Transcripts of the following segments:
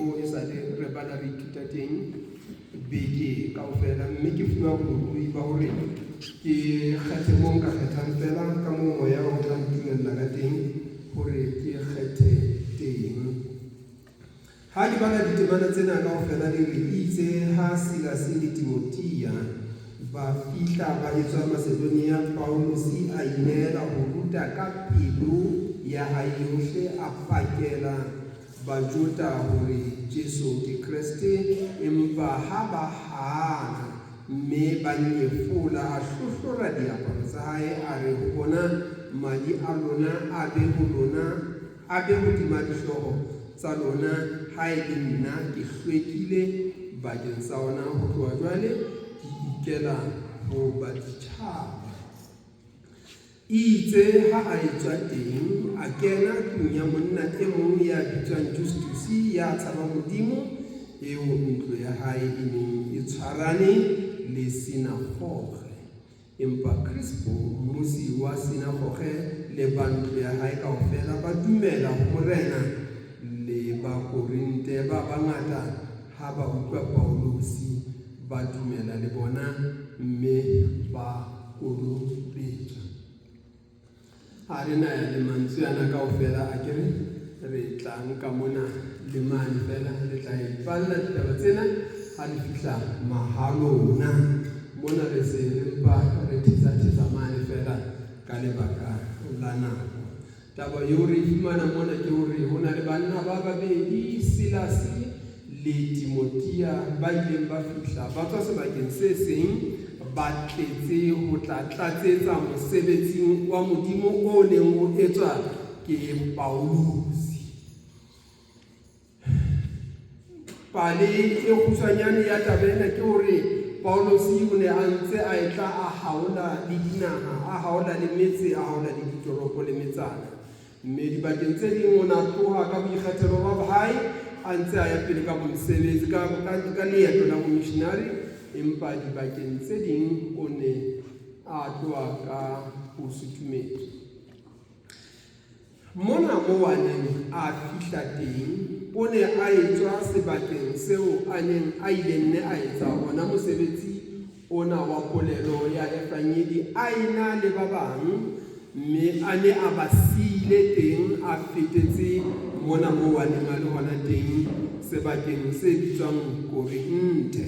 mo e sale re bana re ithuta teng beke kaofela, mme ke fuwa bolokolohi ba hore ke kgethe mo nka kgethang fela ka moo moya o tla ntumella ka teng hore ke kgethe teng. Ha ke bana ditemana tsena kaofela di re itse ha Silas le Timothea ba fihla ba etswa Macedonia, Paulus a inela ho ruta ka pelo ya hae yohle, a pakela Bajuda hore Jesu ke Kriste, empa ha ba hana mme ba nyefola, a hlohlora diaparo tsa hae, a re ho bona madi a lona a be hodima dihlooho tsa lona, ha e le nna ke hlwekile bakeng sa ona. Ho tloha jwale ke ikela ho baditjhaba. Itse ha a etswa teng, a kena tlung ya monna e mong ya bitswang Justus ya tshabang Modimo, eo ntlo ya hae e neng e tshwarane le sinagoge. Empa Crispo, mmusi wa sinagoge, le ba ntlo ya hae kaofela ba dumela ho morena, le Bakorinte ba bangata ha ba utlwa Paulosi ba dumela le bona, mme ba kolobetswa. Ha re na ya le mantswe ana kaofela a kere re tla nka mona le mane fela, re tla ipalla ditaba tsena ha di fihla mahalona mona, re se re mpa re thetsa mane fela ka lebaka la nako. Taba eo re fumana mona ke hore ho na le banna ba babedi, Silas le Timothea, ba ileng ba fihla ba tswa sebakeng se seng, ba tletse ho tla tlatsetsa mosebetsing wa Modimo o neng o etswa ke Paulus. Pale e kgutshwanyane ya taba ena ke hore Paulus o ne a ntse a etla a haola le dinaha, a haola le metse, a haola le ditoropo le metsana, mme dibakeng tse ding o na tloha ka boikgethelo ba hae a ntse a ya pele ka mosebetsi ka leeto la missionary, empa dibakeng tse ding o ne a tloha ka ho sutumetswa. Mona moo a neng a fihla teng, o ne a etswa sebakeng seo a neng a ile nne a etsa ona mosebetsi ona wa polelo ya efanyedi, a ena le ba bang, mme a ne a ba siile teng, a fetetse mona moo a neng a le hona teng sebakeng se bitswang Korinte.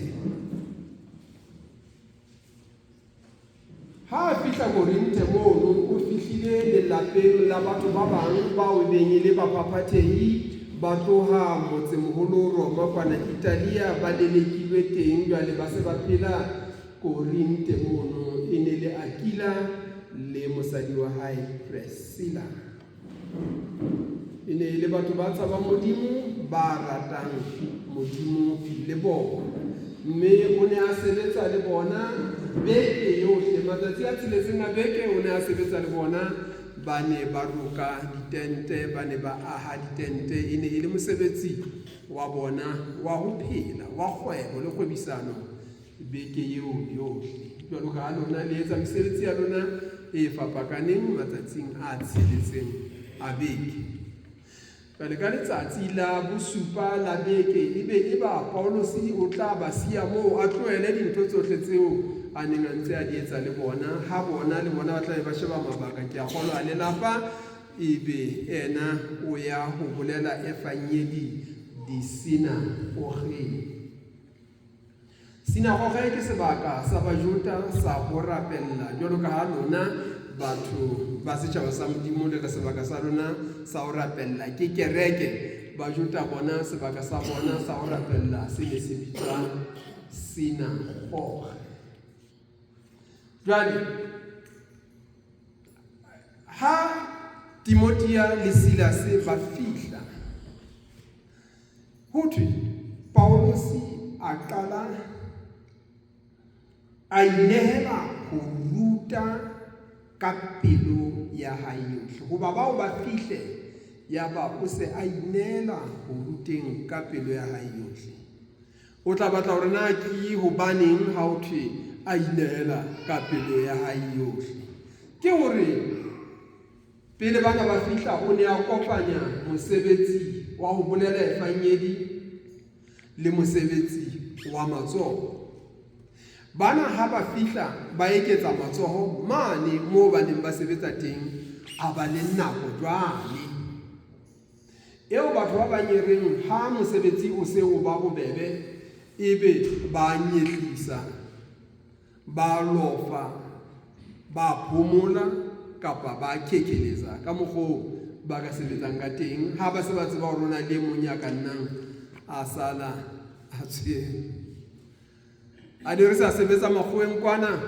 Ha a fihla Korinte moo, o fihlile lelapeng la batho ba bang bao beng e le baphapathehi ba tloha motsemoholo Roma kwana Italia, ba lelekilwe teng. Jwale ba se ba phela Korinte mono, e ne le Aquila le mosadi wa hae Priscilla. E ne le batho ba tshabang Modimo, ba ratang Modimo le bona, mme o ne a sebetsa le bona beke yohle, matsatsi a tsheletseng a beke o ne a sebetsa le bona. Ba ne ba roka ditente, ba ne ba aha ditente, e ne e le mosebetsi wa bona wa ho phela, wa kgwebo le kgwebisano beke eo yohle. Jwalo ka ha lona le etsa mesebetsi ya lona e fapakaneng matsatsing a tsheletseng a beke. Jwale ka letsatsi la bosupa la beke, e ba Paulus o tla ba siya moo a tlohele dintho tsohle tseo a neng a ntse a di etsa le bona. Ha bona le bona ba tla ba sheba mabaka, ke a kgolwa a lelapa, ebe ena o ya ho bolela efanyedi disinagogeng. Sinagoge ke sebaka sa Bajuda sa ho rapella, jwalo ka ha lona batho ba setjhaba sa Modimo le ka sebaka sa lona sa ho rapella ke kereke. Bajuda bona sebaka sa bona sa ho rapella se ne se bitswa sinagoge. Jwale ha Timothea le Silas ba fihla, ho thwe Paulus a qala a inehela ho ruta ka pelo ya hae yohle. Hoba bao ba fihle ya ba o se a inehela ho ruteng ka pelo ya hae yohle. O tla batla hore na ke hobaneng ha ho thwe a inehela ka pelo ya hae yohle? Ke hore pele bana ba fihla o ne a kopanya mosebetsi wa ho bolela efanyedi le mosebetsi wa matsoho. Bana ha ba fihla ba eketsa matsoho mane moo ba neng ba sebetsa teng, a ba le nako jwale eo batho ba banyereng ha mosebetsi o se o ba bobebe, ebe ba nyetlisa, ba lofa, ba phomola kapa ba kekeleza ka mokgwa ba ka sebetsang ka teng, ha ba se ba tseba hore rona le mong ya ka nnang a sala a tshwere. A di re sa sebetsa makgoweng kwana,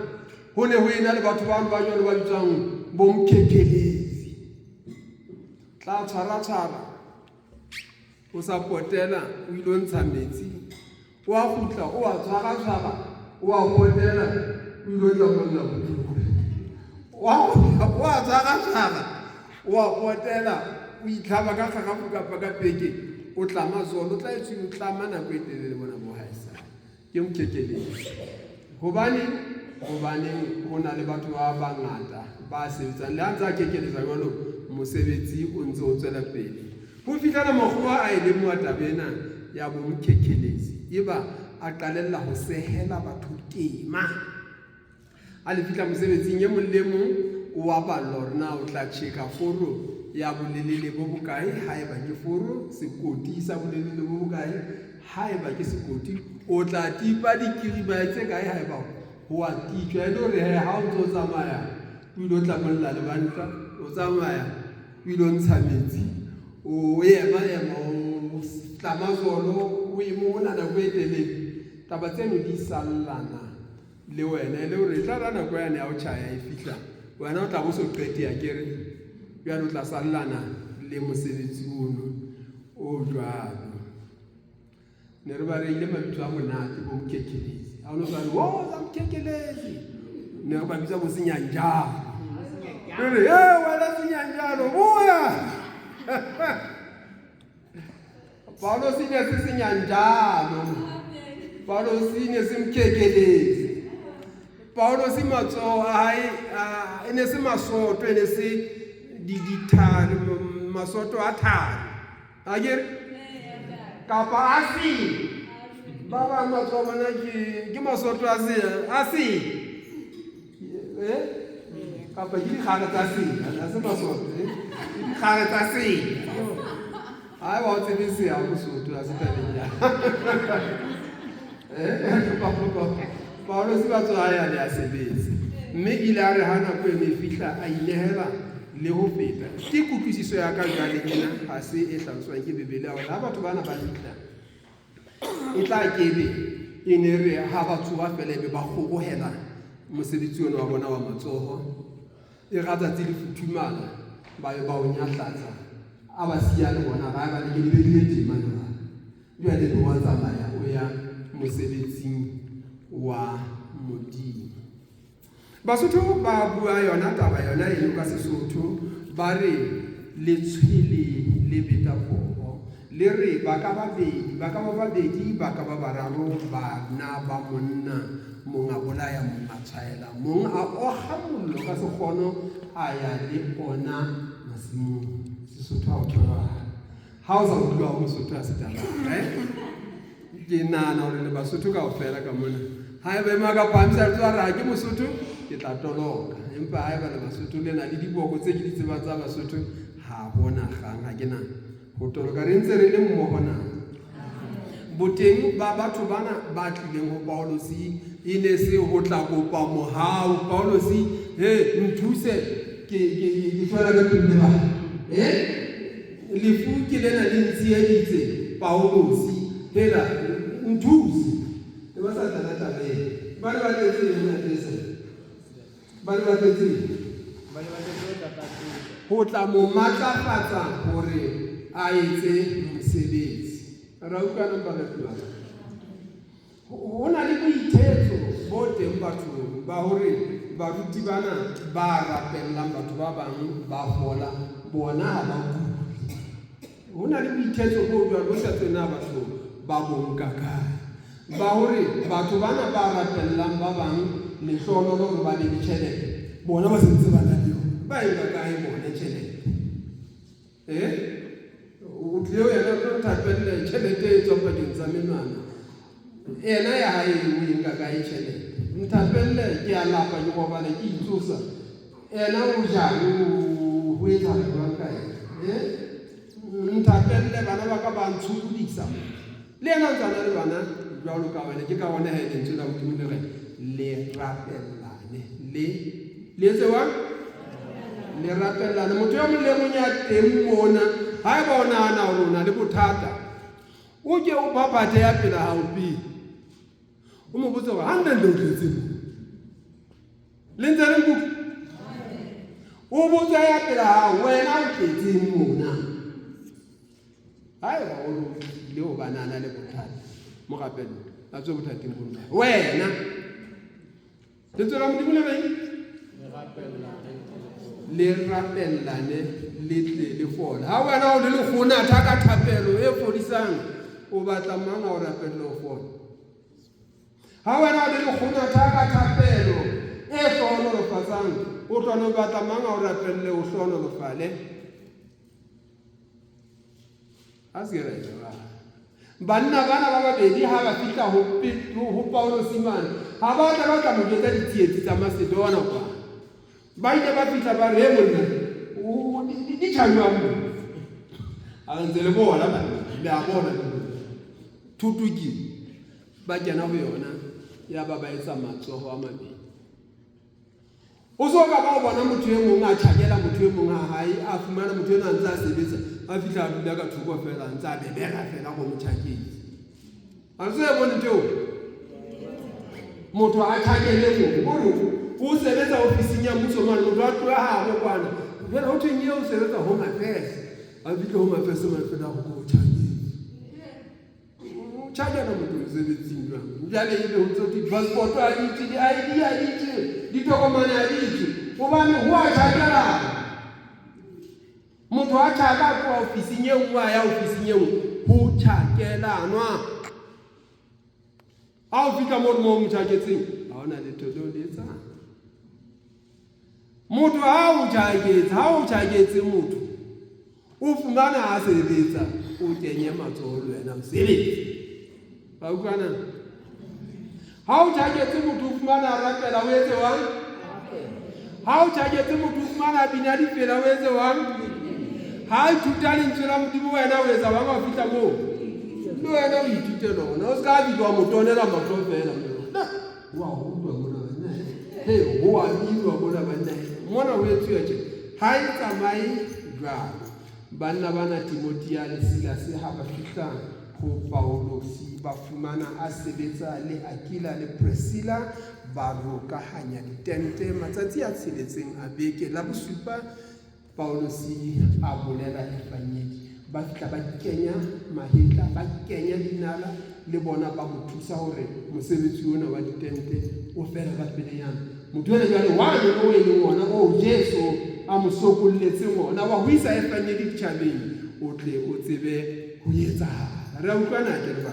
ho ne ho ena le batho ba jwalo ba bitswang bo mkekelezi. Tla tshwara o sa potela, o ilo ntsha metsi, o a kgutla o a tshwara, o a potela, o ilo tlamolla bodulo, o a tshwara, o a potela, o itlhaba ka kgarafu kapa ka peke, o tlama zolo, o tla etswe o tlama nako e telele bona mo haesale. Ke mkekelezi. Hobaneng ho na le batho ba bangata ba sebetsang le ha ntse a kekeleza jwalo, mosebetsi o ntse o tswela pele. Ho fihlela makgowa a ile mo tabena ya bo mkekelezi, eba a qalella ho sehela batho tema. A le fihla mosebetsing e mong le mong o a balla hore na o tla tjheka foro ya bolelele bo bokae, haeba ke foro, sekoti sa bolelele bo bokae, haeba ke sekoti, o tla tipa dikiriba tse kae haeba ho a titjwa. E le hore ha o ntso tsamaya o ilo tlamolla lebanta, o tsamaya o ilo ntsha metsi, o ema o tlama zolo, o imona nako e telele. Taba tseno di sallana le wena, e le hore tla ra nako yane ya ho tjhaya e fihla, wena o tla bo so qete akere bjale o tla sallana le mosebetsi ono o jwalo. Ne re ba reile mabitso a monate bo mkekelezi. Ha o no tsare wo za mkekelezi, ne re ba bitsa bo senyanjalo. Re wena senyanjalo buya. Paulo sine se senyanjalo, Paulo sine se mkekelezi. Paulo si matsoho hae ene se masoto, ene se dithari, masoto a thari akere kapa a si ba bang matsoho bona ke masoto a si kapa ke dikgare tsa si, a se masoto, dikgare tsa si. Hae ba o tsebe se ya Mosotho a se tabeng ya Paulo si batho hae a le a sebetse, mme ile a re ha nako e fihla a inehela le ho feta. Ke kutlwisiso ya ka jwale ena, ha se e hlaloswang ke Bebele hore ha batho bana ba fihla e tla kebe e ne re ha batho ba fela ebe ba kgobohela mosebetsi ona wa bona wa matsoho, e ga tsatsi le futhumala ba o nyahlatsa, a ba siya le bona ba ba le ke di mana jwale le wa tsamaya o ya mosebetsing wa Modimo. Basotho ba bua yona taba yona eno ka Sesotho, ba re le tshwele le beta poho, le re ba ka ba babedi ba ka ba bararo bana ba monna, mong a bolaya mong a tshwaela, mong a oga mollo ka sekgono a ya le ona masimong. Sesotho ha o thola ha o sa utlwa ho Mosotho a se taba ke nana hore le Basotho kaofela ka mona haeba ema ka phamisa re tswa ra ke Mosotho ke tla toloka, empa haeba le Basotho le na le diboko tse ke di tseba tsa Basotho ha bona gang ha ke na ho toloka, re ntse re le mmoho na. Boteng ba batho bana ba tlileng ho Paulos e ne se ho tla kopa mohau. Paulos nthuse ke tswela ka pele ba lefu ke lena le ntsieditse Paulos hela nthuse e ba sa tla tabeng ba le ba tletse yena tletse ba le ba tletse ho tla mo matlafatsa hore a etse mosebetsi. Ra utlwana ba batho ho na le boithetso bo teng bathong ba hore baruti bana ba rapellang batho ba bang ba hola bona ha ba kuli. Ho na le boithetso bo jwalo bo sa tsena batho ba bonka kae, ba hore batho bana ba rapellang ba bang lehlolo ba le tjhelete, bona ba sentse ba na le ba e ba kae bona tjhelete. O tleo ya ka thapelle tjhelete e tswa pakeng tsa sa menwana ena ya hae o nka ka e tšhelete nthapelle ke a lapa ke gobane ke itsosa ena o jang o etsa jwang ka ena nthapelle bana ba ka ba ntshudisa le ena ntsana le bana jwalo ka wena ke ka gona he lentswe la Modimo le re le rapellane le tsewang le rapellane motho yo mong le mong ya teng mona ha e bona ana o rona le bothata o ke o babate ya pela ha o pele o mo botsa ha nna le o tletse le ntse le mbuka o botsa ya pela ha wena o tletse mona ha e ba o le o banana le bothata mo gapelo a tswe bothateng bona wena le tsela Modimo le reng le rapellane le tle le fola ha wena o le gona ka thapelo e fodisang o batla manga o rapelle o fola ha wena o le gona ka thapelo e hlonolofatsang o tlono batla manga o rapelle o hlonolofale banna bana ba babedi ha ba fihla ho Paulo Simane ha ba tla mo jwetsa ditsietsi tsa Macedonia kwa ba ile ba fihla ba re monna o di tshwanwa mo a ntse le bona ba le a bona tutuki ba kena go yona ya ba ba etsa matsogo a mabedi o so ka ba bona motho e mong a tshakela motho e mong a hae a fumana motho ena ntse a sebetsa a fihla a dula ka thoko fela ntse a bebega fela go motšhakedi a se e bone teo motho a tshakele gore o sebetsa ofising ya mmuso mane motho a tloa gago kwana fela o theng ye o sebetsa home affairs a fitlhe home affairs mane fela go ko tšhakela motho mosebetsing jwang jale ebe go tsote passport a ditse di-ID a ditse ditokomane a ditse gobane go a tšhakela motho a tšhaka kwa ofising e nngwe a ya ofising e nngwe go tšhakelanwa a o fitlha mo mo motšhaketseng ga ona letho leo le etsang motho ha o tšhaketse motho o fumana a sebetsa o kenye matsogo le wena mosebetsi ba utlwana ha o tšhaketse motho o fumana a rapela o etse wang ha o tšhaketse motho o fumana a bina dipela o etse wang ha o ithuta lentswe la Modimo wena o etsa wang wa fihla moo le wena o ithute lona o se ka bitwa motonela matlo fela wa utlwa mona banna he ho a bilwa mona banna mona o etsuwa tje ha e tsamaye jwalo banna bana Timothea le Silas ha ba fihla ho Paulosi ba fumana a sebetsa le Aquila le Priscilla ba rokahanya ditente matsatsi a tsheletseng a beke la bosupa Paulosi a bolela Efanyedi ba fihla ba kenya mahetla ba kenya dinala le bona ba mo thusa hore mosebetsi ona wa ditente o fela ka pelenyana motho ena jwale wa no e le ona o Jesu a mo sokolletseng ona wa ho isa Efanyedi ditjhabeng o tle o tsebe ho etsahala re utlwana ke re ba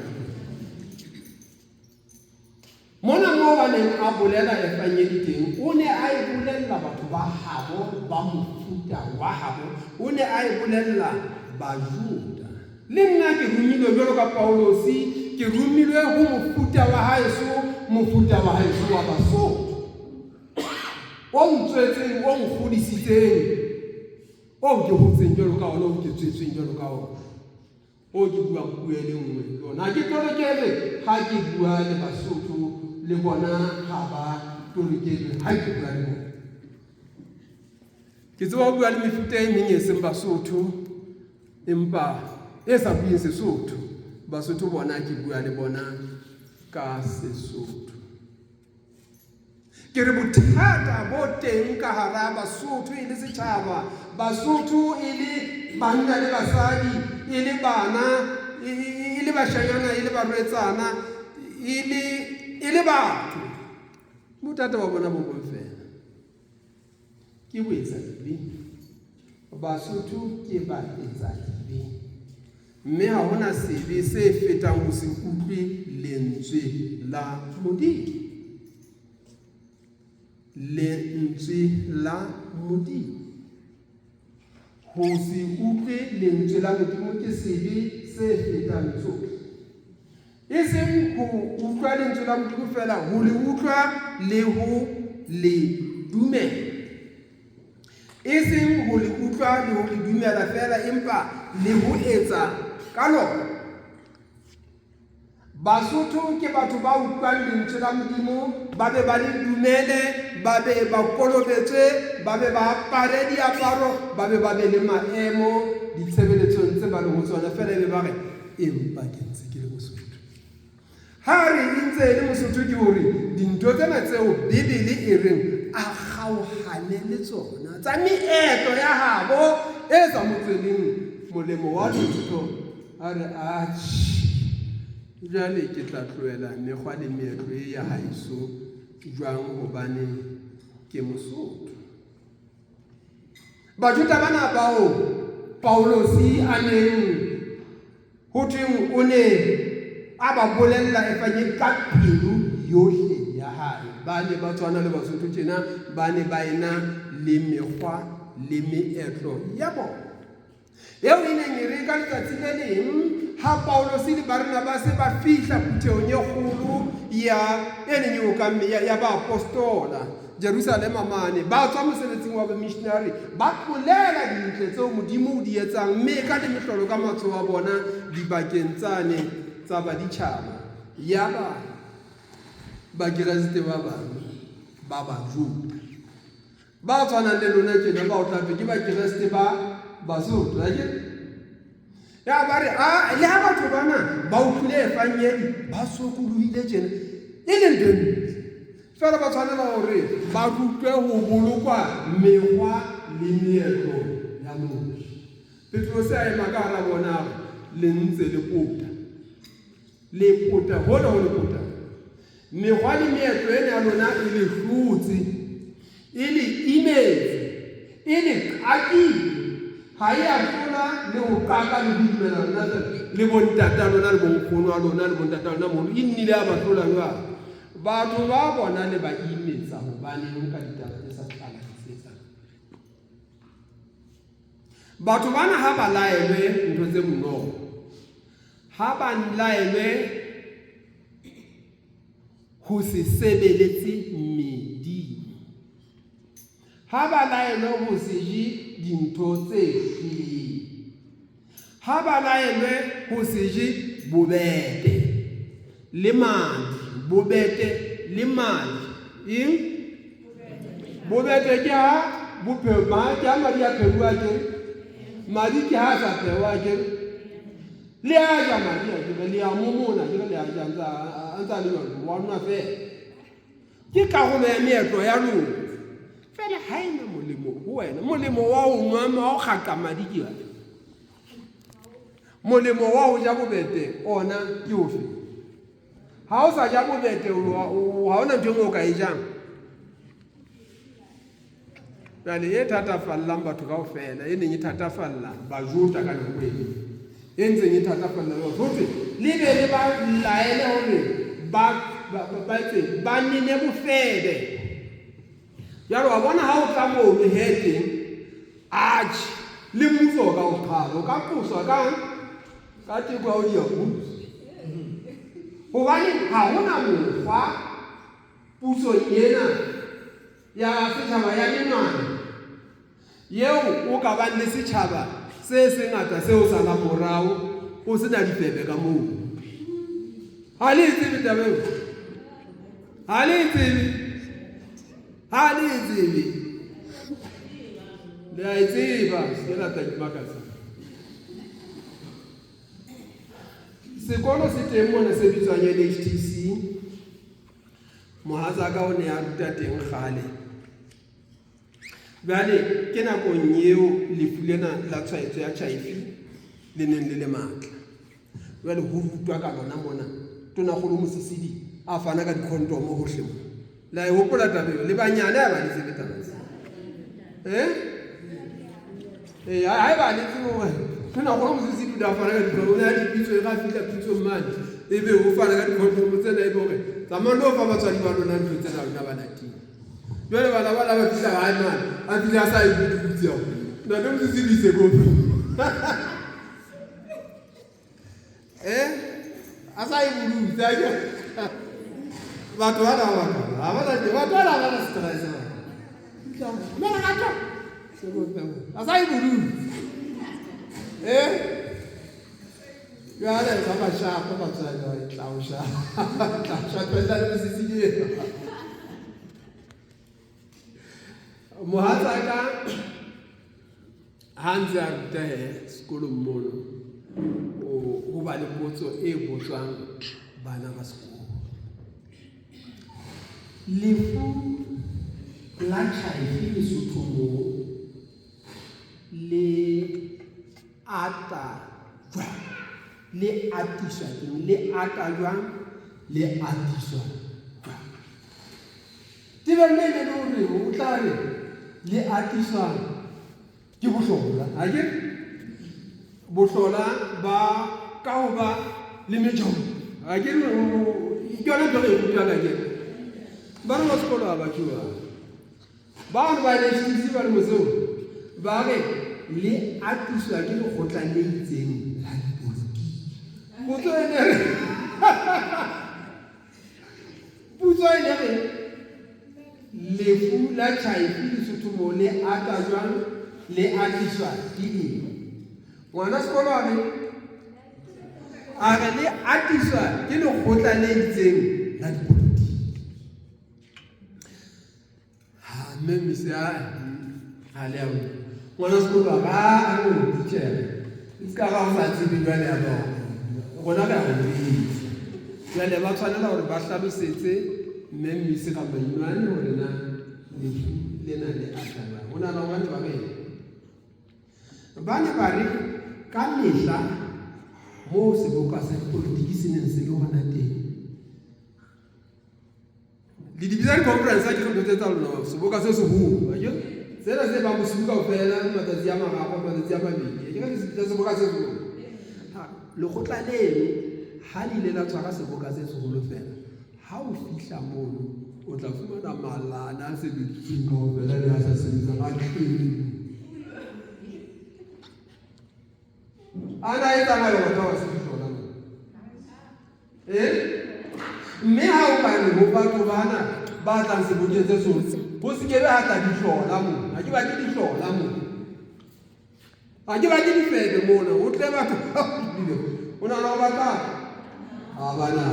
mona mo ba neng a bolela Efanyedi teng o ne a e bolella batho ba habo ba mofuta wa habo o ne a e bolella Bajuda le nna ke rumilwe jwalo ka Paulosi ke rumilwe ho mofuta wa haeso wa Basotho o ntswetseng o nkgodisitseng o ke hotseng jwalo ka ona o ke tswetseng jwalo ka ona o ke bua puo le nngwe lona ke tolokele ha ke bua le Basotho le bona ha ba tolokele ha ke bua le bona ke tswa bua le mefuta e meng e seng Basotho empa e sa bueng Sesotho Basotho bona ke bua le bona ka Sesotho ke re bothata bo teng ka hara Basotho e le setjhaba Basotho e le banna le basadi e le bana e le bashanyana e le barwetsana e le batho bothata ba bona bo fela ke bo etsa dibe Basotho ke ba etsa dibe mme ha hona sebe se fetang ho se utlwe lentswe la Modimo ho se utlwe lentswe la Modimo ke sebe se fetang tsohle e seng ho utlwa lentswe la Modimo fela, ho le utlwa le ho le dumela. E seng ho le utlwa le ho le dumela fela, empa le ho etsa ka lona. Basotho ke batho ba utlwang lentswe la Modimo, ba be ba le dumele, ba be ba kolobetse, ba be ba apare diaparo, ba be le maemo ditshebeletsong tse ba leng ho tsona fela, be ba re empa ke ntse ke le Mosotho. Ha re ntse le Mosotho ke hore dintho tsena tseo Bibele e reng a kgaohane le tsona tsa meetlo ya habo e sa mo tsweleng molemo wa thuto. A re jwale ke tla tlohela mekgwa le meetlo e ya haeso jwang hobane ke Mosotho. Bajuda bana bao Paulosi a neng ho thweng o ne a ba bolella efanyeng ka pelo yohle ya hae, ba ne ba tshwana le Basotho tjena, ba ne ba ena le mekgwa le meetlo ya bona. Eo e neng e re ka letsatsi le leng ha Paulosi le Barnabase ba fihla putheong e kgolo ya e neng eo ka ya ba apostola Jerusalem mane, ba tswa mosebetsing wa missionary, ba tlolela dintle tseo Modimo o di etsang, mme ka le mehlolo ka matsoho a bona dibakeng tsane tsa baditjhaba. Ya ba Keresete ba bang ba Bajuda ba tshwanang le lona tjena, ba o tlape ke ba Keresete ba Basotho. Ya ba re le ha batho bana ba utlwile efanyedi ba sokolohile tjena, e leng teng fela ba tshwanela hore ba rutwe ho bolokwa mekgwa le meetlo ya motho. Petrose a ema ka hara bona le ntse le pota hona ho le pota. Mekgwa le meetlo ena ya lona e le hlotse, e le imetse, e le qakile, ha e a hlola le ho qaka le ho dumela lona le bontata lona le bonkgono wa lona le bontata lona moholo e nnile a ba hlola jwang. Batho ba bona le ba imetsa hobaneng ka ditaba tse sa hlakisetsang. Batho bana ha ba laelwe ntho tse bonolo, ha ba laelwe ho se sebeletse Modimo, ha ba laelwe ho se je dintho tse hlileng, ha ba laelwe ho se je bobete le madi. Bobete le madi eng? Bobete ke ha bophelo madi a madi a pheuwa ke madi ke ha sa pheuwa ke le a ja madi a ke le a momona ke le a ja ntsa le wa nna fe ke karolo ya meetlo ya lona fela ha ena molemo ho wena. Molemo wa ho nwa ma o kgaka madi ke wena, molemo wa ho ja bobete ona ke ofe? Ha o sa ja bobete ha ona ntho engwe o ka e jang. Jwale e thatafallang batho kaofela, e neng e thatafalla Bajuda ka nako eno, e ntseng e thatafalla Basotho, le be le ba laele hore ba nene bofebe. Jwale wa bona ha o tla moo leheteng atjhe le mmuso ka o qhala, o ka qoswa ka teko ya ho diabusi. Hobane ha hona mokgwa pusong ena ya setjhaba ya menwana eo o ka bang le setjhaba se ngata seo sa la morao o sena difebe ka moo. Ha le tsebe tabeng, ha le tsebe le a tseba se la takimakasa. Sekolo se teng mona se bitswang HTC, mohatsaka o ne a ruta teng kgale. Jwale ke nakong eo lefu lena la tshwaetso ya HIV le neng le matla. Jwale ho rutwa ka lona mona, Tonakgolo Mosisidi a fana ka dikhondomo hohle mona. La e hopola tabeng le banyane ha ba le sebetsa. Ha ba le tsebo Tonakgolo Mosisidi da fana ka dikhondomo, ya dipitso e ka fihla pitso mane, ebe ho fana ka dikhondomo tsena ebe hore tsamaya lo fa batswadi ba lona ntho tsena lona ba lating. Jwale bana ba fihla hae mane a fihla a sa iputse hao ntate Mosisidi se kopi a sa e bolutse a ke batho ba na stress a sa e bolutse jale sa mashapa batswadi wa tlausha twela le sisinyela mohatsaka ha ntse a ruta sekolong mono ho ba le potso e botswang bana ba sekolo. Lefu la HIV Lesotho le ata jwang, le atiswa jwang, le ata jwang, le atiswa jwang. Tibelle le hore o tla re le atiswa ke bohlola ha ke bohlola ba ka ho ba le metjhong ha ke yona tlo e ruta ka ke ba re sekolo ba tjua ba ba le sisi ba re moso ba re le atiswa ke lekgotla le itseng la dipolotiki motho ene putso ene re lefu la HIV Lesotho mo le ata jwang, le atiswa ke eng. Ngwana sekolo a re le atiswa ke lekgotla le itseng la dipolotiki. Mme mise a le ao ngwana sekolo a go ditšhere e se ka ga o sa tsebe jwale ya bona gona ka go ditse jwale ba tshwanela gore ba hlalosetse mme mise ga mainwane gore na lefu lena le ataba go na la bane ba re ka mehla mo seboka sa dipolotiki se neng se le gona teng le dibisa di-conference a ke go tsetsa lona seboka se seholo ayo sena se ba bosiu kaofela matsatsi a mararo matsatsi a mabedi ke ka se seboka se seholo lekgotla leno ha le ile la tshwara seboka se seholo fela ha o fihla mono o tla fumana malana a sebeditsweng kaofela le a sa sebetsang a tlile ana e tsamaya batho ba se hlola mme ha o ka re ho batho bana ba tlang sebokeng se seholo ho se kebe ha tla di hlola mo ha ke ba ke di hlola mo ha ke ba ke di fete mona o tle batho o na ba ka ha bana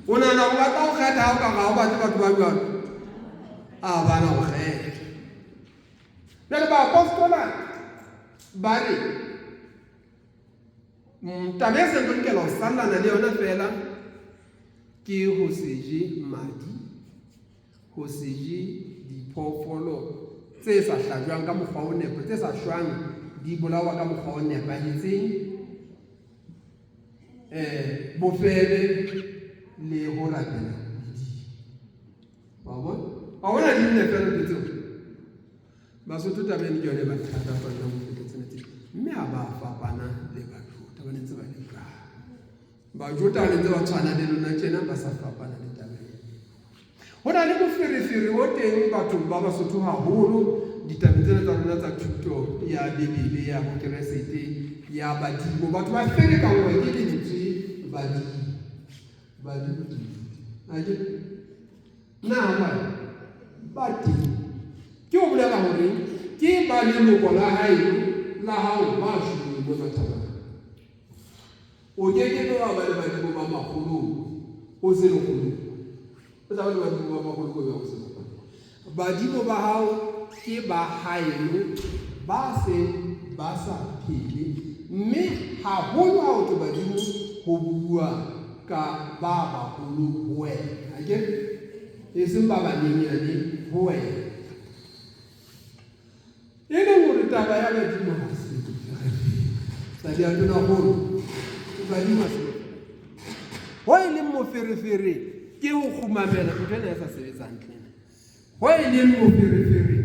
o na ba ka o kgetha o ka ga o batho ba jwalo ha bana o kgetha jwale ba apostola ba re taba e seng lokela ho sallana le yona fela ke ho se je madi, ho se je diphoofolo tse sa hlajwang ka mokgwa o nepo, tse sa shwang di bolawa ka mokgwa o nepahetseng, bofebe le ho latela didi. Wa bona di nne fela tseo Basotho tabeng ke yone ba thata fa nna mo fetetseng tse mme ha ba fapana le batho ba ntse ba le ka ba jota le ntse ba tshwana le lona tjena ba sa fapana le tabeng. Ho na le boferefere o teng bathong ba Basotho haholo ditabeng tsena tsa rona tsa thuto ya Bebele ya Keresete ya badimo. Batho ba fere ka ngwe ke lentswe badimo aje na ba ke o bolela hore ke ba leloko la hae la hao ba shwele mo mathabeng. O ke ba le badimo ba magolo o se le kgolo o tla ba le badimo ba magolo go ya go se badimo ba hao ke ba haeno ba se ba sa phele mme haholo ha o ke badimo ho bua ka ba bagolo ho wena ake e seng ba banyenyane ho wena. E le hore taba ya badimo ha se sa di a tona holo badimo se ho e leng moferefere ke ho khumamela ntho ena e sa sebetsang tlena. Ho e leng moferefere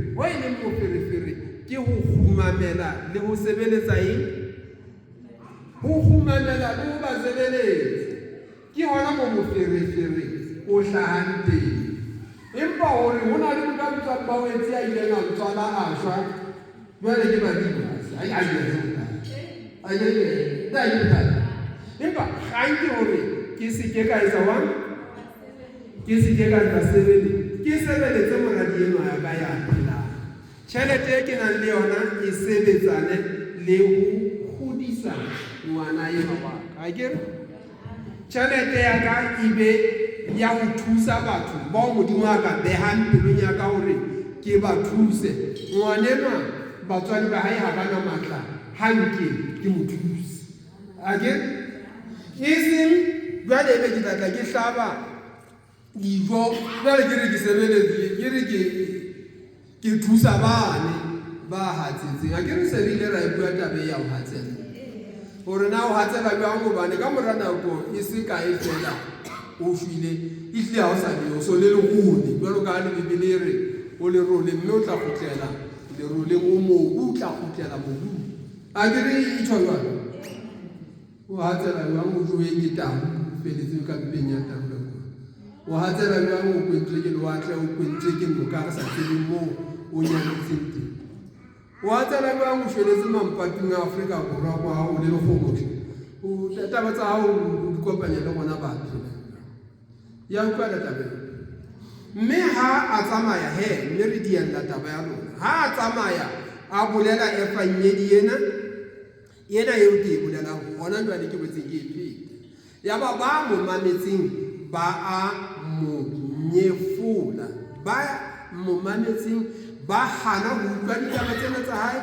ke ho khumamela le ho sebeletsa eng ho khumamela le ho ba sebeletsa ke hona mo moferefere o hlahang teng. Empa hore ho na le motho ba o etsi a ile na tswala a shwa jwale ke badimo empa ga nke hore ke se ke ka etsa wang ke se ke ka sebele ke sebeletse moradi eno ya ka ya phela tšhelete e ke nang le yona e sebetsane le go godisa ngwana eno wa ka a kere tšhelete ya ka e be ya go thusa batho bao modimo a ka behang pelong ya ka gore ke ba thuse ngwanenwa batswadi ba hae ga bana matla ha nke ke mo thuse a kere e seng jwale ebe ke tlatla ke hlaba dijo jwale ke re ke sebeletse ke re ke thusa bane ba hatsetseng a ke re sebile ra e bua tabe ya go hatsela gore na o hatsela jwang gobane ka mora nako e se kae fela o file e tle ga o sa le o so le legone jwalo ka le bibele e re o le role mme o tla gotlela leroleng o mobu o tla gotlela mobu a ke re e tšhwa jwalo o hatsela jwang o joe ke tago feletse ka mpeng ya tago o hatsela jwang o kwentswe ke lewatle o kwentswe ke noka re sa tsebeng moo o nyametseng teng o hatsela jwang o feletse mampatung a Afrika Borwa kwa gago le lekgomotlhe taba tsa gago o di kopanya le gona batho ya utlwa le tabeng mme ha a tsamaya he mme re diella taba ya lona ha a tsamaya a bolela efanyedi ena eo ke e bolelang gona jwale ke botseng ke e phete ya ba mo mametseng ba a mo nyefola ba mo mametseng ba hana ho utlwa ditaba tsena tsa hae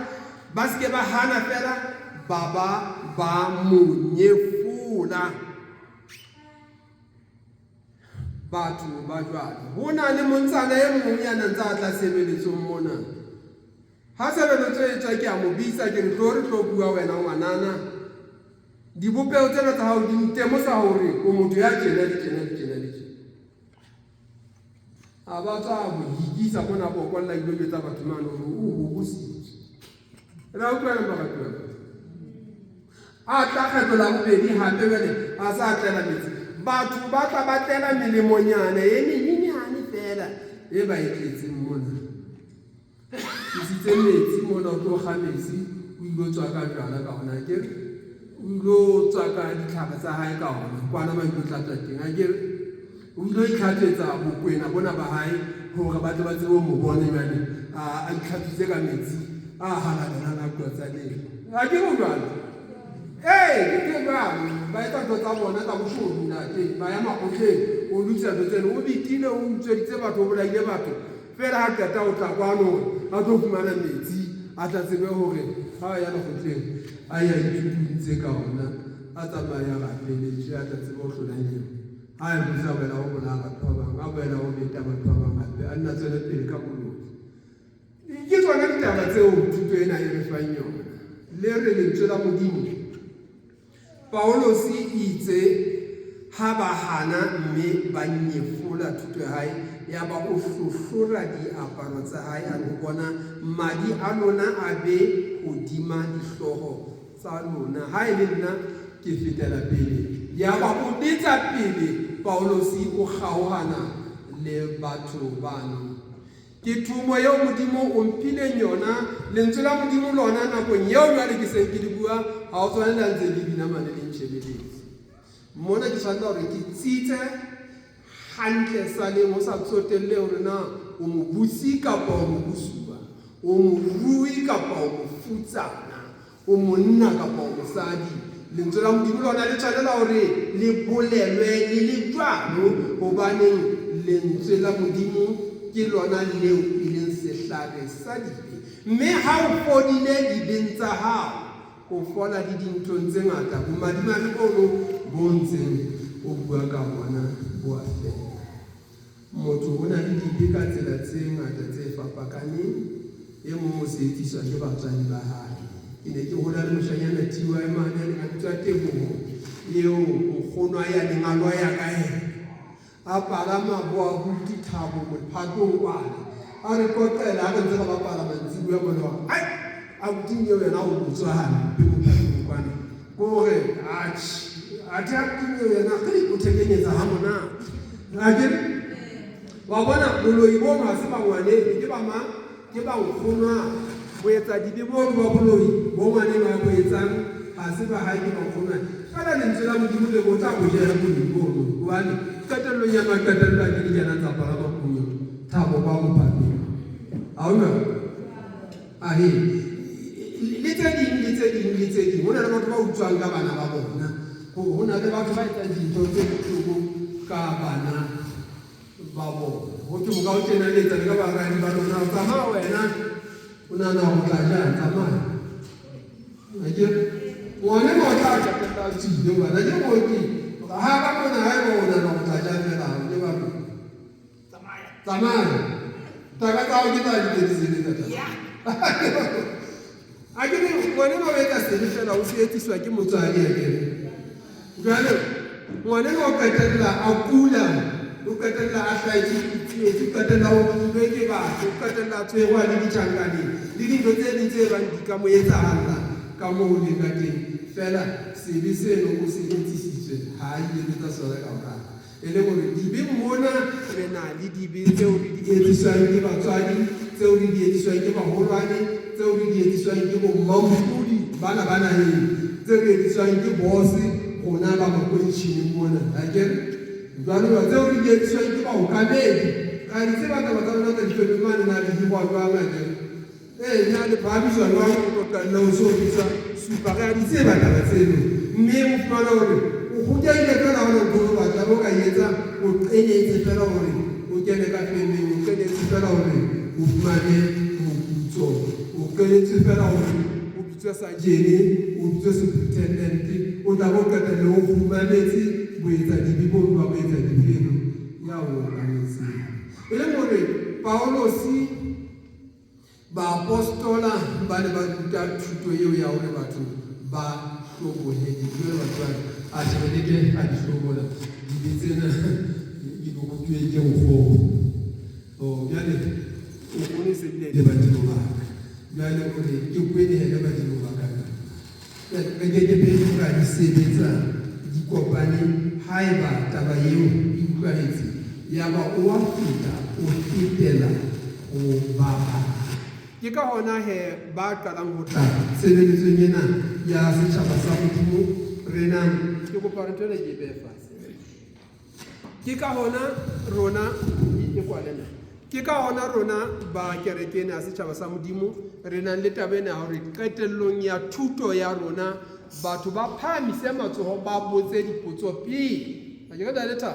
ba seke ba hana fela ba mo nyefola batho ba jwalo ho na le montsana e mong ya nang tsa tla sebeletsong mona ha sebeletso e tswa ke a mo bisa ke re tlo bua wena ngwanana dibopeo tsena tsa hao di ntemosa hore o motho ya tjena a ba tsa go hikisa bona bo kwa la dilo tsa batho mano o bositse ra utlwa ba ka twa a tla kgethola bobedi hape bele a sa tlela metsi batho ba tla batlela melemonyana e menyenyane fela e ba e tletseng mona isitse metsi mona o tlo ga metsi o ilo tswa ka jwala ka ona ke o ilo tswa ka ditlhaba tsa hae ka ona kwana ba ilo tlatsa teng a ke o ilo itlhatsetsa bokwena bona ba hae gore ba tle ba tsebo mo bone jwale a itlhatsitse ka metsi a halalela kwa tsa lele a ke go jwalo ke jwalo ba etsa ntho tsa bona tsa boshodu nate ba ya magotleng o lokisa ntho tseno o bitile o utsweditse batho o bolaile batho fela ha qeta o tla kwano a tlo fumana metsi a tla tsebe gore ga a ya legotleng a ya ithutuditse ka ona a tsamaya gapeletše a tla tsebe go tlolanyeng a e busa wela go bona batho ba bangwe a boela go beta batho ba bangwe gape a nna tswele pele ka boloi ke tsona ditaba tseo thuto ena e re fang yona le re lentswe la modimo Paulos itse ha ba hana mme ba nyefola thuto ya hae ya ba o hlohlora diaparo tsa hae a go bona madi a lona a be hodima dihlogo tsa lona ha e le nna ke fetela pele ya ba o betsa pele Paulos o kgaogana le batho bano ke thumo yeo modimo o mpileng yona lentswe la modimo lona nakong yeo jwale ke seng ke di bua ga o tshwanela ntse le binamane le ntšhebeletse mona ke tshwanela gore ke tsitse hantle sa leng o sa tsotelele gore na o mo busi kapa o mo busuwa o mo rui kapa o mo futsana o monna kapa o mosadi lentswe la modimo lona le tshwanela gore le bolelwe le le jwalo gobaneng lentswe la modimo ke lona leo e leng sehlare sa dibe mme ha o fodile dibeng tsa hao o fola di dinthong tse ngata bomadimane bono bo ntseng o bua ka bona bo a fela motho o na le dibe ka tsela tse ngata tse fapakaneng e mongwe o se etsiswa ke batswadi ba hae ke ne ke gola le moshanyana tiwa e mane a lebitswa Tebogo eo o kgonwa ya lengalo ya ka ena a palama boa buti thabo mophatong kwana a re qoqela a re ntse ga ba palama ntsi bua bona wa ai a buting eo yena o botswa hane pe mophatong kwana kore a tla buting eo yena o thekenyetsa ha mona a ke wa bona boloi bo ma se ba ngwane ke ba ma ke ba nkgonwa go etsa dibe bo ba boloi bo ngwane ba go etsang ha se ba hae ba khona kana le ntsela modimo le botsa go jela go dibono wa le katelo ya makatelo ba ke jana tsa para ba kunyo thabo ba mo phapi a ona a he le tse ding hona le batho ba utswang ka bana ba bona hona le batho ba etsa dintho tse bohloko ka bana ba bona ho ke mo ka o tena le tsa ka ba rani ba lona tsamaya wena una na ho tla ja tsamaya ake ngwane mo tla ka tla tsile bana je mo ke ha ba bona ha ba ona na ho tla ja fela le ba tsamaya ta ka tsa o ke tla di tsile tsa ya ake ne ngwane mo betsa sele fela o se etiswa ke motswadi ake jalo ngwane mo katella a kula o katella a hlaitse o katella o beke ba o katella tsewa le ditjhankane le dintho tse ding tse bang di ka mo etsahala ka mo le ka teng fela sebe seno o se etisitswe ha ile tsa sona ka ka ele gore dibe mona re na le dibe tseo re di etiswang ke batswadi tseo re di etiswang ke baholwane tseo re di etiswang ke bo mmamphudi bana he tseo re etiswang ke boss gona ba mo kontšhine mona akere jwale ba tseo re di etiswang ke baokamedi ga di tse bataba tsa rona tsa difetomane na le di gwa jwang akere nya le phabiswa jwang go tlotlalla o so bisa supa ga di tse bataba tseno mme mo fumana gore o gotjaile fela gore o batla bo ka etsa o qenetse fela gore o kene ka femeng o qenetse fela gore o fumane moputso o qenetse fela gore o bitswa sajene o bitswa superintendent o tla bo qetelle o fumanetse boetsa dibibolo ba boetsa dibelo ya o kanetse e le gore Paulosi ba apostola ba le ba ruta thuto eo ya hore batho ba hlobohedi jwale batho a tshebeleke a di hlobola di bitsena di bokutwe ke go o bjale o kone se bile le badimo ba bjale gore ke kwene hele badimo ba ka ke pedi ga di sebetsa di kopane haeba taba eo e utlwahetse ya ba o a feta o fetela go baba ke ka hona he ba qalang ho tla sebeletsong ena ya setjhaba sa modimo rena ke kopa re tole ke be fase ke ka hona rona e kwalena ke ka hona rona ba kerekene ya setjhaba sa modimo rena le tabena hore qetellong ya thuto ya rona batho ba phamise matsoho ba botse dipotso pele a ke ka leta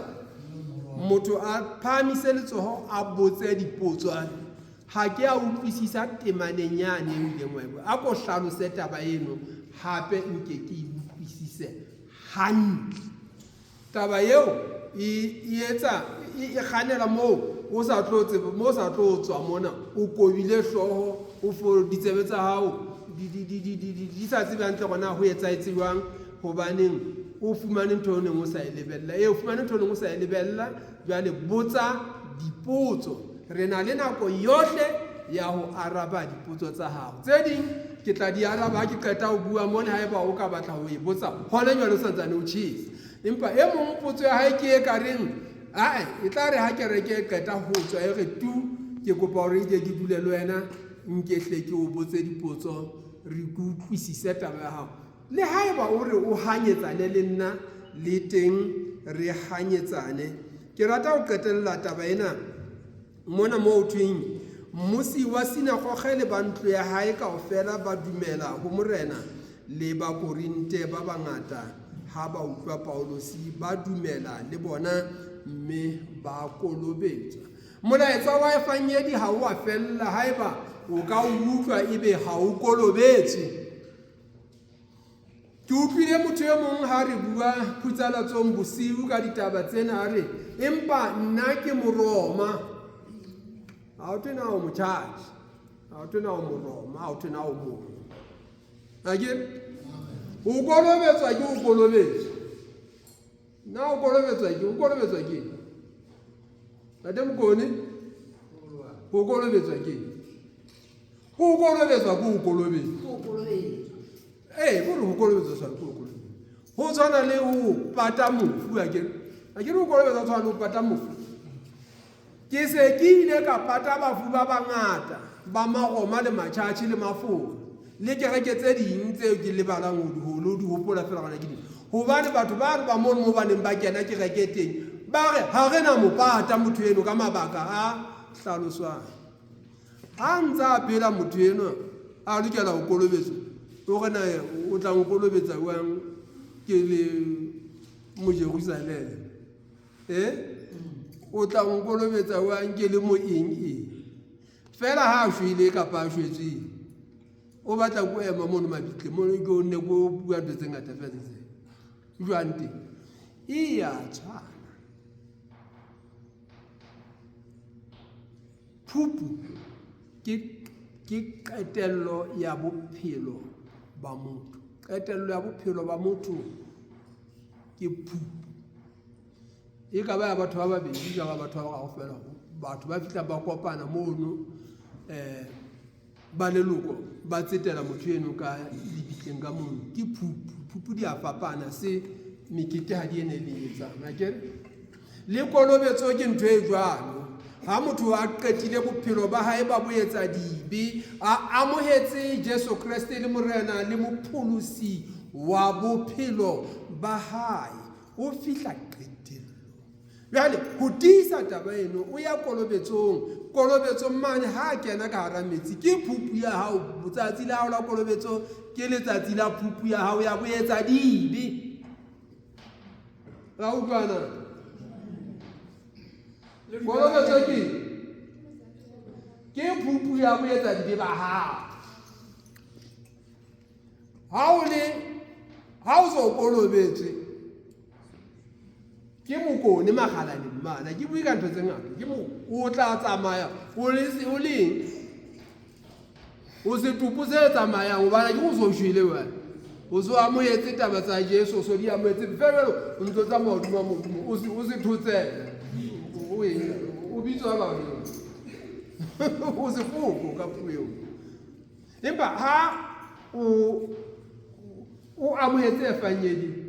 motho a phamise letsoho a botse dipotso ha ke a utlwisisa temanenyane e le ngwe a ko hlalose taba eno hape nke ke utlwisise hantle taba eo e etsa e kganela mo o sa tlo tswa mona o kobile hloho o fo ditsebe tsa hao di sa tsebe hantle gona ho etsaetse jwang hobaneng o fumane ntho e nngwe o sa e lebella o fumane ntho e nngwe o sa e lebella jwale botsa dipotso re na le nako yohle ya ho araba dipotso tsa hao tse ding ke tla di araba ke qeta ho bua mona haeba o ka batla ho e botsa hona jwale o santsane o tjhesa empa e mong potso ya hae ke e ka reng e tla re ha ke re ke qeta ho tswa e re tu ke kopa hore ke dule le wena nkehle ke o botse dipotso re go utlwisise taba ya hao le haeba o re o hanyetsane le nna le teng re hanyetsane ke rata ho qetella taba ena mona mo thweng mmusi wa sinagoge le bantlo ya hae kaofela ba dumela ho morena le ba korinte ba bangata ha ba utlwa Paulosi ba dumela le bona mme ba kolobetsa molaetsa wa efanyedi ha o a fella haeba o ka utlwa ebe ha o kolobetse ke utlwile motho e mong ha re bua phutsalatsong bosiu ka ditaba tsena re empa nna ke moroma ha o tena o motjhaji ha o tena o moroma ha o tena o mong akere o kolobetswa ke o kolobetswa na o kolobetswa ke tate mokone o kolobetswa ke o kolobetswa ke o kolobetswa gore ho kolobetswa sa ko kolobetswa ho tshwana le ho pata mofu akere o kolobetswa tshwana ho pata mofu ke se ke ile ka pata bafu ba bangata ba magoma le matjhatši le mafolo le kereke tse ding tseo ke lebalang ho di hopola fela gona ke di hobane batho ba mo baneng ba kena kereke teng ba re ha re na mopata motho eno ka mabaka a hlaloswang ha ntsa phela motho eno a lokela ho kolobetswa o gona o tla go kolobetsa wang ke le mo Jerusalem o tla go kolobetsa wang ke le mo eng fela ha a shwele kapa a shwetswe o batla go ema mo mabitle mo ke o ne go bua ntse tse ngata fela tse jwang teng e ya tshwana phupu ke qetello ya bophelo ba motho qetello ya bophelo ba motho ke phupu e ka ba ya batho ba babedi ja ba batho ba go fela batho ba fitla ba kopana mono ba leloko ba tsetela motho eno ka dibitleng ka mono ke phupu di a fapana se mekete ha di ene le etsang akere le kolobetso ke ntho e jwalo ha motho a qetile bophelo ba hae ba boetsa dibe a amohetse Jesu Kriste le morena le mopholosi wa bophelo ba hae o fihla qetello jwale ho tiisa taba eno o ya kolobetsong mane ha kena ka hara metsi ke phupu ya hao botsatsi la hao la kolobetso ke letsatsi la phupu ya hao ya boetsa dibe ra utlwana kolobetso ke phupu ya boetsa dibe ba hao ha o so kolobetswe ke mokone magalane mana ke bui ka ntho tse ngata ke mo o tla tsamaya o leng o se tupu se tsamayang o bana ke go so shwele wena o so amohetse taba tsa Jesu so di amohetse fela o ntse tsamaya hodima modumo o se thotsela o bitswa ba o se foko ka puo empa ha o amohetse fanyedi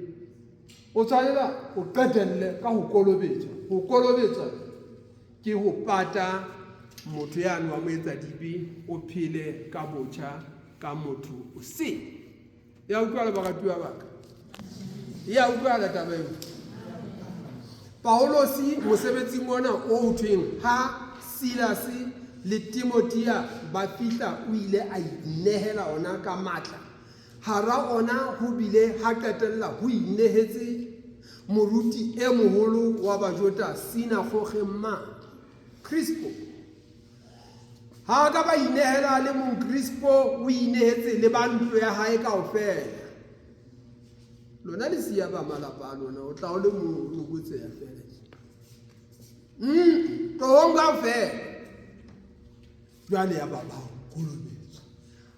o tshwanela o qetelle ka ho kolobetsa ke ho pata motho yane wa moetsa dibe o phele ka botjha ka motho o se ya utlwala baratuwa baka ya utlwala taba eo Paulosi mosebetsing mona o thweng ha Silas le Timothea ba fihla o ile a inehela ona ka matla hara ona ho bile ha qetella ho inehetse moruti e moholo wa Bajota sinagoge ma Crispo ha ka ba inehela le mong Crispo o inehetse le bantlo ya hae kaofela lona le siya ba malapa lona o tla o le mo botse ya fela tonga fela jwale ya baba kolobetso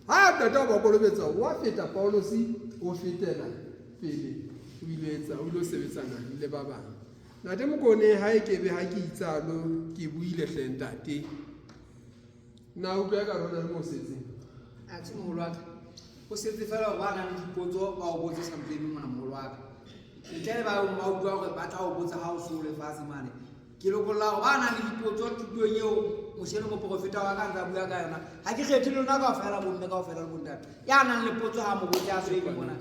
ha tata ba kolobetsa wa feta Paulosi o fetela pele o iletsa o lo sebetsana le ba bang nate mokone ha e kebe ha ke itsalo ke buile hlentate na o ka rona le mo setseng a tse mo lwa o setse fela ba na le dipotso ba o botsa something mona mo lwa ntle ba o utlwa gore ba tla o botsa ha o so le fase mane ke lokolla ba na le dipotso tutong eo mosheno mo profeta wa ka nka bua ka yona ha ke kgethe lona ka fela bonne ka fela le bontate ya nang le potso ha mo botsa a so e mona